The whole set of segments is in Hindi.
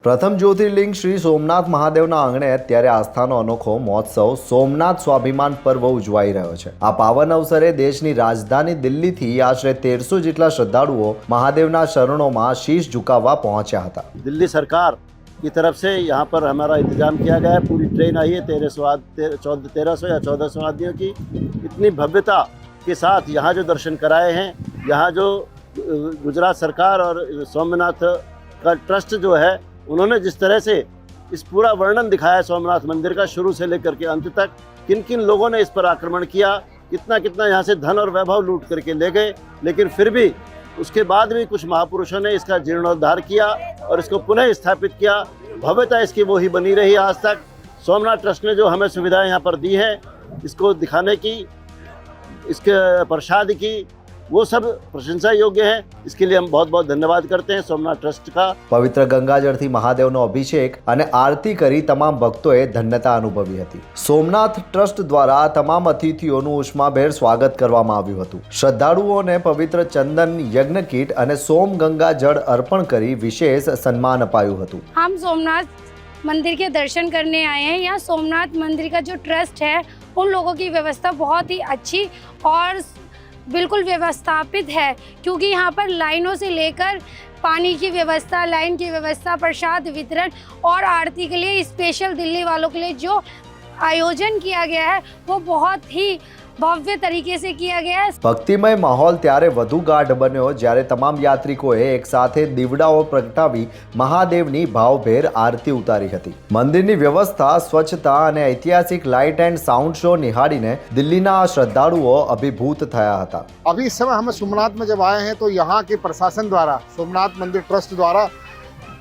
પ્રથમ જ્યોતિર્લિંગ શ્રી સોમનાથ મહાદેવના આંગણે અત્યારે આસ્થાનો અનોખો મહોત્સવ સોમનાથ સ્વાભિમાન પર્વ ઉજવાઈ રહ્યો છે। આ પાવન અવસરે દેશની રાજધાની દિલ્હીથી આશરે 1300 જેટલા શ્રદ્ધાળુઓ મહાદેવના શરણોમાં શીશ ઝુકાવવા પહોંચ્યા હતા। दिल्ली सरकार की तरफ से यहाँ पर हमारा इंतजाम किया गया है। पूरी ट्रेन आई है 1300 या 1400 आदमियों की। इतनी भव्यता के साथ यहाँ जो दर्शन कराए हैं, यहाँ जो गुजरात सरकार और सोमनाथ का ट्रस्ट जो है, उन्होंने जिस तरह से इस पूरा वर्णन दिखाया है सोमनाथ मंदिर का शुरू से लेकर के अंत तक, किन किन लोगों ने इस पर आक्रमण किया, कितना कितना यहाँ से धन और वैभव लूट करके ले गए, लेकिन फिर भी उसके बाद भी कुछ महापुरुषों ने इसका जीर्णोद्धार किया और इसको पुनः स्थापित किया। भव्यता इसकी वो ही बनी रही आज तक। सोमनाथ ट्रस्ट ने जो हमें सुविधाएं यहाँ पर दी है, इसको दिखाने की, इसके प्रसाद की, वो सब प्रशंसा योग्य है। इसके लिए हम बहुत बहुत धन्यवाद करते हैं सोमनाथ ट्रस्ट का। પવિત્ર ગંગાજળથી મહાદેવનો અભિષેક અને આરતી કરી તમામ ભક્તોએ ધન્યતા અનુભવી હતી। સોમનાથ ટ્રસ્ટ દ્વારા તમામ અતિથિઓનું ઉષ્માભેર સ્વાગત કરવામાં આવ્યું હતું। શ્રદ્ધાળુઓને પવિત્ર ચંદન યજ્ઞ કીટ અને સોમ ગંગા જળ અર્પણ કરી વિશેષ સન્માન અપાયું હતું। हम सोमनाथ मंदिर के दर्शन करने आए हैं। यहाँ सोमनाथ मंदिर का जो ट्रस्ट है, उन लोगों की व्यवस्था बहुत ही अच्छी और बिल्कुल व्यवस्थापित है, क्योंकि यहाँ पर लाइनों से लेकर पानी की व्यवस्था, लाइन की व्यवस्था, प्रसाद वितरण और आरती के लिए स्पेशल दिल्ली वालों के लिए जो आयोजन किया गया है, वो बहुत ही भव्य तरीके से किया गया है। ભક્તિમય માહોલ ત્યારે વધુ ગાઢ બન્યો જ્યારે તમામ યાત્રિકોએ એકસાથે દીવડાઓ પ્રગટાવી મહાદેવની ભાવભેર આરતી ઉતારી હતી। મંદિરની વ્યવસ્થા, સ્વચ્છતા અને ઐતિહાસિક લાઇટ એન્ડ સાઉન્ડ શો નિહાળીને દિલ્હીના શ્રદ્ધાળુઓ અભિભૂત થયા હતા। अभी इस समय हम सोमनाथ में जब आए हैं तो यहाँ के प्रशासन द्वारा, सोमनाथ मंदिर ट्रस्ट द्वारा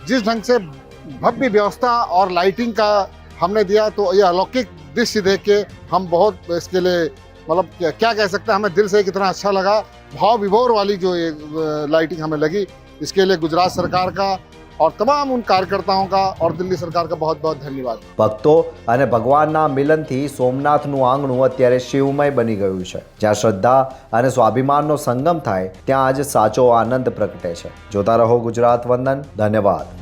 जिस ढंग से भव्य व्यवस्था और लाइटिंग का हमने दिया, तो ये अलौकिक दृश्य देख के हम बहुत इसके लिए मतलब क्या कह सकते हैं, हमें दिल से कितना अच्छा लगा। भाव विभोर वाली जो ये लाइटिंग हमें लगी, इसके लिए गुजरात सरकार का और तमाम उन कार्यकर्ताओं का और दिल्ली सरकार का बहुत बहुत धन्यवाद। ભક્તો અને ભગવાનના મિલનથી સોમનાથનું આંગણું અત્યારે શિવમય બની ગયું છે। જ્યાં શ્રદ્ધા અને સ્વાભિમાનનો સંગમ થાય ત્યાં જ સાચો આનંદ પ્રગટે છે। જોતા રહો ગુજરાત વંદન। ધન્યવાદ।